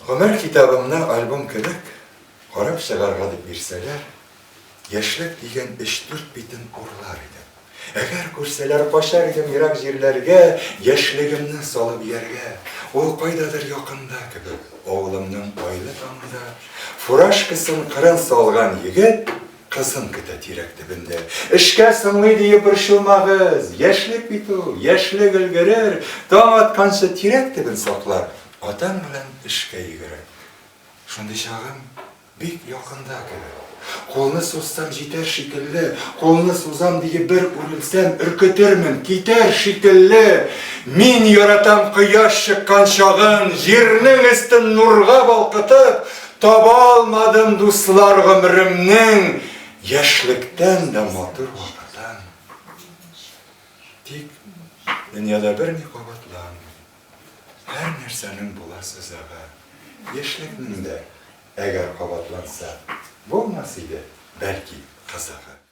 Ömer kitabımda albüm kılık, karab çıkarga dep birseler, yaşlık diyen 3-4 bitin urlar idim. Eğer görseler koşar idim yirak jirlerge, yaşlığımni salıp yerge. O kaydadır yakında gibi, oğlumның aylı tamında. Furaş kısın kırın salgan yigit, kızın kıta tirek dibinde. İşke sınlıydı yıpırşılmağız, yaşlık bitu, yaşlık ülgerir, tam atkança tirek dibin saklar. Atan bilen işke yigirir. Şundi şağım bik yakında gibi. Kolunu sossam jiter şekilli, kolunu sozam diye bir urilsem ürkütürmün, kiter şekilli. Min yaratan kıyaş çıkkan şağın, jirnin üstün nurga balkıtıp, taba almadım dostlar ömrümnin, yaşlıktan da motor vakıtan. Tik, dünyada bir nikobatlan, her nersenin bulasız ağa, yaşlıkның da eğer kabatlansa, bulmasıydı belki kazağı.